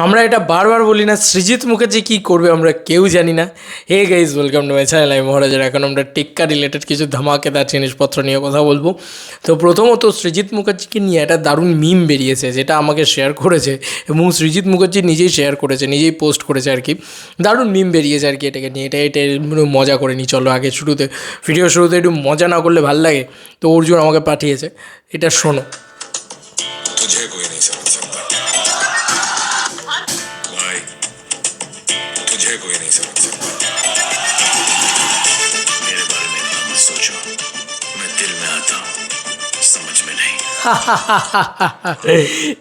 আমরা এটা বারবার বলি না, সৃজিত মুখার্জি কী করবে আমরা কেউ জানি না। Hey guys, welcome to my channel. আমি মহারাজার। এখন আমরা টেক্কা রিলেটেড কিছু ধামাকেদার জিনিসপত্র নিয়ে কথা বলবো। তো প্রথমত সৃজিত মুখার্জিকে নিয়ে একটা দারুণ মিম বেরিয়েছে, যেটা আমাকে শেয়ার করেছে এবং সৃজিত মুখার্জি নিজেই শেয়ার করেছে, নিজেই পোস্ট করেছে আর কি। দারুণ মিম বেরিয়েছে আর কি এটাকে নিয়ে। এটা মজা করে নিই, চলো আগে ভিডিও শুরুতে একটু মজা না করলে ভাল লাগে। তো অর্জুন আমাকে পাঠিয়েছে, এটা শোনো। तुझे कोई नहीं समझ सकता भाई, तुझे कोई नहीं समझ सकता। मेरे बारे में इतना मत सोचो, मैं दिल में आता हूँ, समझ में नहीं।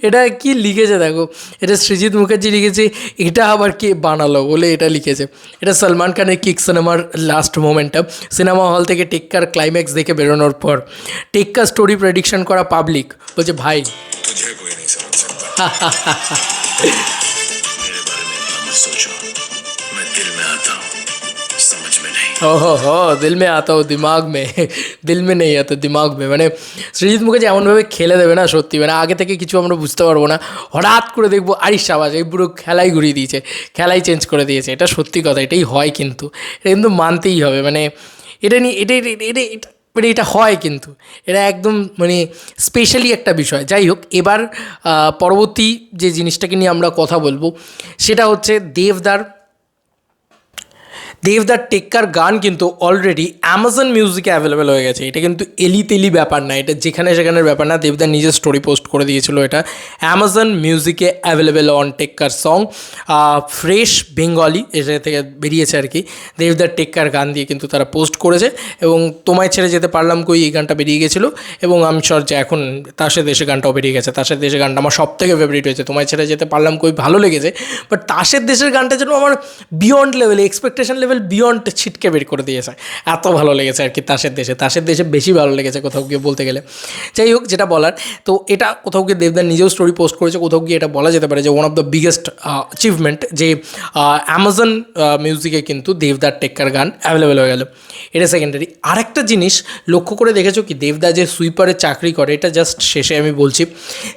এটা কি লিখেছে দেখো, এটা সৃজিত মুখার্জি লিখেছে। এটা আবার কে বানালো বলে এটা লিখেছে। এটা সলমান খানের কিক সিনেমার লাস্ট মোমেন্টটা। সিনেমা হল থেকে টেক্কার ক্লাইম্যাক্স দেখে বেরোনোর পর টেক্কা স্টোরি প্রেডিকশন করা পাবলিক বলছে, ভাই तुझे कोई नहीं समझ सकता। मेरे बारे में इतना मत सोचो, मैं दिल में आता हूँ, समझ में नहीं। हो दिल में आता हो दिमाग में, দিল মে নেই আতা দিমাগ মে। মানে সৃজিত মুখার্জি এমনভাবে খেলে দেবে না সত্যি, মানে আগে থেকে কিছু আমরা বুঝতে পারবো না, হঠাৎ করে দেখবো আরিশ সাবাস এই পুরো খেলাই ঘুরিয়ে দিয়েছে, খেলাই চেঞ্জ করে দিয়েছে। এটা সত্যি কথা, এটাই হয় কিন্তু, এটা কিন্তু মানতেই হবে। মানে এটা নিয়ে এটা মানে এটা হয় কিন্তু, এটা একদম মানে স্পেশালি একটা বিষয়। যাই হোক, এবার পরবর্তী যে জিনিসটাকে নিয়ে আমরা কথা বলবো সেটা হচ্ছে দেবদার টেক্কার গান কিন্তু অলরেডি অ্যামাজন মিউজিকে অ্যাভেলেবেল হয়ে গেছে। এটা কিন্তু এলি ব্যাপার না, এটা যেখানে সেখানের ব্যাপার না। দেবদার নিজের স্টোরি পোস্ট করে দিয়েছিল, এটা অ্যামাজন মিউজিকে অ্যাভেলেবেল অন টেক্কার সং ফ্রেশ বেঙ্গলি এটা থেকে বেরিয়েছে আর কি। দেবদার টেক্কার গান দিয়ে কিন্তু তারা পোস্ট করেছে এবং তোমায় ছেড়ে যেতে পারলাম কই এই গানটা বেরিয়ে গেছিলো এবং আমি শিওর যে এখন তাসের দেশে গানটাও বেরিয়ে গেছে। তাসের দেশের গানটা আমার সব থেকে ফেভারিট হয়েছে। তোমায় ছেড়ে যেতে পারলাম কই ভালো লেগেছে, বাট তাসের দেশের গানটা যেন আমার beyond level, expectation level beyond ছিটকে বের করে দিয়েছে। এত ভালো লেগেছে আর কি তাসের দেশে বেশি ভালো লেগেছে কোথাও গিয়ে বলতে গেলে। যাই হোক, যেটা বলার, তো এটা কোথাও গিয়ে দেবদার নিজেও স্টোরি পোস্ট করেছে, কোথাও গিয়ে এটা বলা যেতে পারে যে one of the biggest achievement যে অ্যামাজন মিউজিকে কিন্তু দেবদার টেক্কার গান অ্যাভেলেবেল হয়ে গেল। এটা সেকেন্ডারি। আরেকটা জিনিস লক্ষ্য করে দেখেছো কি, দেবদা যে সুইপারে চাকরি করে, এটা জাস্ট শেষে আমি বলছি,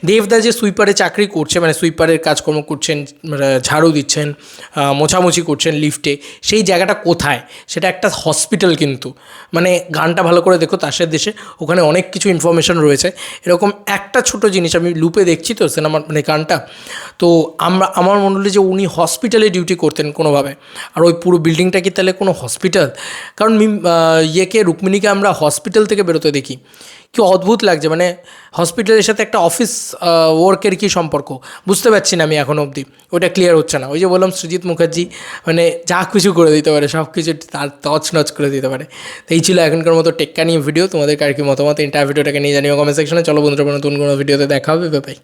দেবদা যে সুইপারে চাকরি করছে, মানে সুইপারের কাজকর্ম করছেন, ঝাড়ু দিচ্ছেন, মোছামুছি করছেন লিফটে, সেই জায়গাটা কোথায়? সেটা একটা হসপিটাল কিন্তু। মানে গানটা ভালো করে দেখো তাসের দেশে, ওখানে অনেক কিছু ইনফরমেশন রয়েছে। এরকম একটা ছোট জিনিস আমি লুপে দেখছি তো সিনেমার মানে গানটা, তো আমার মনে হলো যে উনি হসপিটালে ডিউটি করতেন কোনোভাবে। আর ওই পুরো বিল্ডিংটা কি তাহলে কোনো হসপিটাল? কারণ রুক্মিণীকে আমরা হসপিটাল থেকে বেরোতে দেখি, কি অদ্ভুত লাগছে। মানে হসপিটালের সাথে একটা অফিস ওয়ার্কের কী সম্পর্ক বুঝতে পারছি না আমি এখনও অবধি, ওটা ক্লিয়ার হচ্ছে না। ওই যে বললাম সৃজিত মুখার্জি মানে যা কিছু করে দিতে পারে, সব কিছু তার তছনছ করে দিতে পারে। তো এই ছিল এখনকার মতো টেক্কা নিয়ে ভিডিও। তোমাদের আর কি মতামত, এন্টায়ার ভিডিওটাকে নিয়ে জানিও কমেন্ট সেকশনে। চলো বন্ধুরা, নতুন কোনো ভিডিওতে দেখা হবে, বাই।